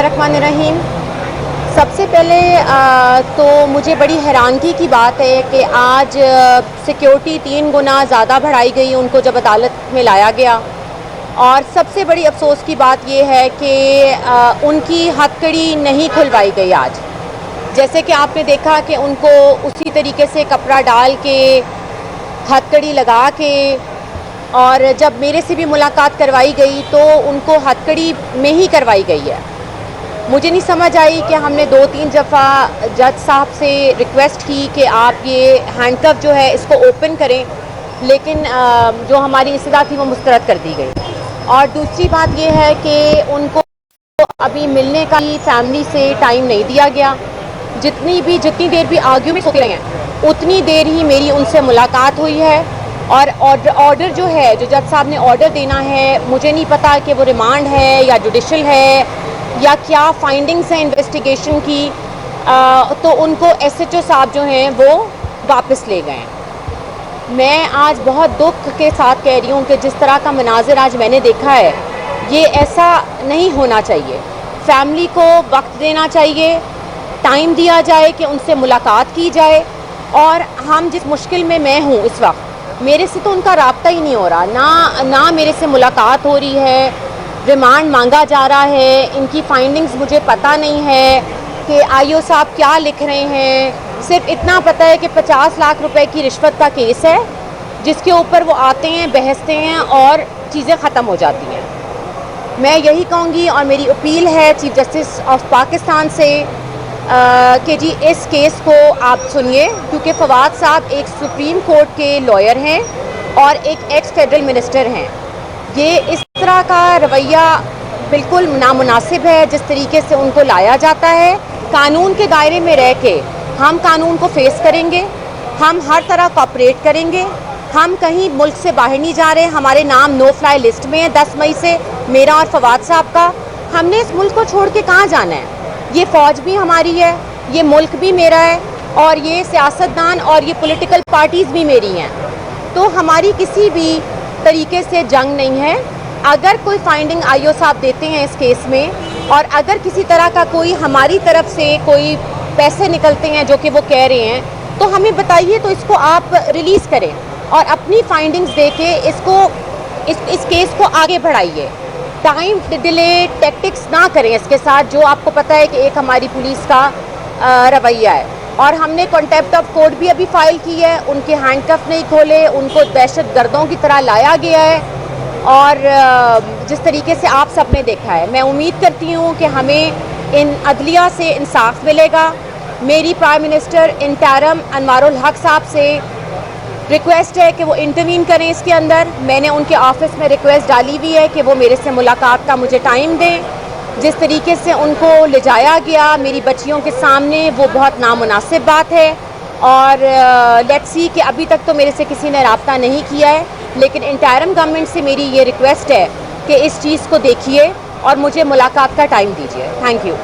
बिस्मिल्लाहिर्रहमानिर्रहीम। सबसे पहले तो मुझे बड़ी हैरानगी की बात है कि आज सिक्योरिटी 3 गुना ज़्यादा बढ़ाई गई उनको जब अदालत में लाया गया। और सबसे बड़ी अफसोस की बात यह है कि उनकी हथकड़ी नहीं खुलवाई गई आज। जैसे कि आपने देखा कि उनको उसी तरीके से कपड़ा डाल के हथकड़ी लगा के, और जब मेरे से भी मुलाकात करवाई गई तो उनको हथकड़ी में ही करवाई गई है। मुझे नहीं समझ आई कि हमने 2-3 दफ़ा जज साहब से रिक्वेस्ट की कि आप ये हैंडकफ जो है इसको ओपन करें, लेकिन जो हमारी इस्तदा थी वो मुस्तरद कर दी गई। और दूसरी बात ये है कि उनको अभी मिलने का ही फैमिली से टाइम नहीं दिया गया। जितनी देर भी आर्ग्यूमेंट्स होते रहे हैं उतनी देर ही मेरी उनसे मुलाकात हुई है। और ऑर्डर जो है, जो जज साहब ने ऑर्डर देना है, मुझे नहीं पता कि वो रिमांड है या जुडिशल है या क्या फाइंडिंग्स हैं इन्वेस्टिगेशन की। तो उनको SHO साहब जो हैं वो वापस ले गए। मैं आज बहुत दुख के साथ कह रही हूँ कि जिस तरह का मनाजिर आज मैंने देखा है, ये ऐसा नहीं होना चाहिए। फैमिली को वक्त देना चाहिए, टाइम दिया जाए कि उनसे मुलाकात की जाए। और हम जिस मुश्किल में मैं हूँ इस वक्त, मेरे से तो उनका राब्ता ही नहीं हो रहा, ना मेरे से मुलाकात हो रही है, रिमांड मांगा जा रहा है। इनकी फाइंडिंग्स मुझे पता नहीं है कि IO साहब क्या लिख रहे हैं। सिर्फ इतना पता है कि 50 लाख रुपए की रिश्वत का केस है जिसके ऊपर वो आते हैं, बहसते हैं और चीज़ें ख़त्म हो जाती हैं। मैं यही कहूँगी और मेरी अपील है चीफ जस्टिस ऑफ पाकिस्तान से कि जी इस केस को आप सुनिए, क्योंकि फवाद साहब एक सुप्रीम कोर्ट के लॉयर हैं और एक एक्स फेडरल मिनिस्टर हैं। ये इस तरह का रवैया बिल्कुल नामुनासिब है जिस तरीके से उनको लाया जाता है। कानून के दायरे में रह के हम कानून को फेस करेंगे, हम हर तरह कोऑपरेट करेंगे। हम कहीं मुल्क से बाहर नहीं जा रहे, हमारे नाम नो फ्लाई लिस्ट में है 10 मई से, मेरा और फवाद साहब का। हमने इस मुल्क को छोड़ के कहाँ जाना है? ये फ़ौज भी हमारी है, ये मुल्क भी मेरा है और ये सियासतदान और ये पॉलिटिकल पार्टीज़ भी मेरी हैं। तो हमारी किसी भी तरीके से जंग नहीं है। अगर कोई फाइंडिंग IO साहब देते हैं इस केस में और अगर किसी तरह का कोई हमारी तरफ से कोई पैसे निकलते हैं जो कि वो कह रहे हैं, तो हमें बताइए, तो इसको आप रिलीज़ करें और अपनी फाइंडिंग्स दे के इस केस को आगे बढ़ाइए। टाइम डिले टैक्टिक्स ना करें इसके साथ, जो आपको पता है कि एक हमारी पुलिस का रवैया है। और हमने कॉन्टेम्प्ट ऑफ कोर्ट भी अभी फाइल की है। उनके हैंडकफ नहीं खोले, उनको दहशत गर्दों की तरह लाया गया है और जिस तरीके से आप सब ने देखा है। मैं उम्मीद करती हूँ कि हमें इन अदलिया से इंसाफ मिलेगा। मेरी प्राइम मिनिस्टर इंटरिम अनवारुल हक साहब से रिक्वेस्ट है कि वो इंटरवीन करें इसके अंदर। मैंने उनके ऑफिस में रिक्वेस्ट डाली हुई है कि वो मेरे से मुलाकात का मुझे टाइम दें। जिस तरीके से उनको ले जाया गया मेरी बच्चियों के सामने, वो बहुत नामुनासिब बात है। और लेट्स सी कि अभी तक तो मेरे से किसी ने रब्ता नहीं किया है, लेकिन इंटरिम गवर्नमेंट से मेरी ये रिक्वेस्ट है कि इस चीज़ को देखिए और मुझे मुलाकात का टाइम दीजिए। Thank you.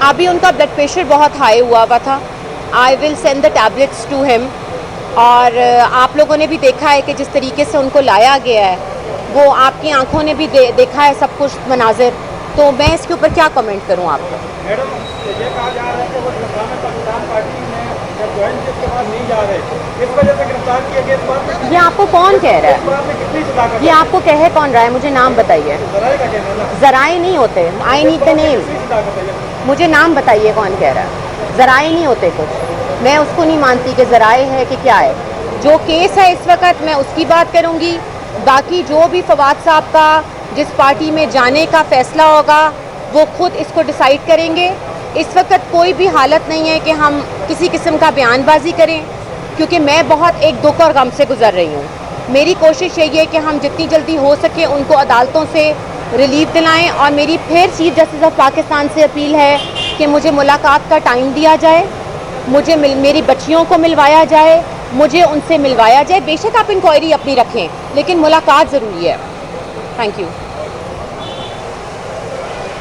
अभी उनका ब्लड प्रेशर बहुत हाई हुआ था। I will send the tablets to him. और आप लोगों ने भी देखा है कि जिस तरीके से उनको लाया गया है, वो आपकी आंखों ने भी देखा है सब कुछ मनाजिर। तो मैं इसके ऊपर क्या कमेंट करूं आपको? मैडम, ये कहा जा रहा है कि वो पाकिस्तान पार्टी में ज्वाइन के बाद नहीं जा रहे, इस वजह से गिरफ्तार किया गया। ये आपको कौन कह रहा है? ये आपको कह कौन रहा है? मुझे नाम बताइए। ज़राए नहीं होते। I need the name. मुझे नाम बताइए कौन कह रहा है। ज़राए नहीं होते कुछ। मैं उसको नहीं मानती कि ज़राए है कि क्या है। जो केस है इस वक्त मैं उसकी बात करूँगी। बाकी जो भी फवाद साहब का जिस पार्टी में जाने का फ़ैसला होगा वो खुद इसको डिसाइड करेंगे। इस वक्त कोई भी हालत नहीं है कि हम किसी किस्म का बयानबाजी करें, क्योंकि मैं बहुत एक दुख और गम से गुजर रही हूँ। मेरी कोशिश यही है कि हम जितनी जल्दी हो सके उनको अदालतों से रिलीफ दिलाएं। और मेरी फिर चीफ जस्टिस ऑफ पाकिस्तान से अपील है कि मुझे मुलाकात का टाइम दिया जाए, मुझे मेरी बच्चियों को मिलवाया जाए, मुझे उनसे मिलवाया जाए। बेशक आप इंक्वायरी अपनी रखें, लेकिन मुलाकात ज़रूरी है। Thank you.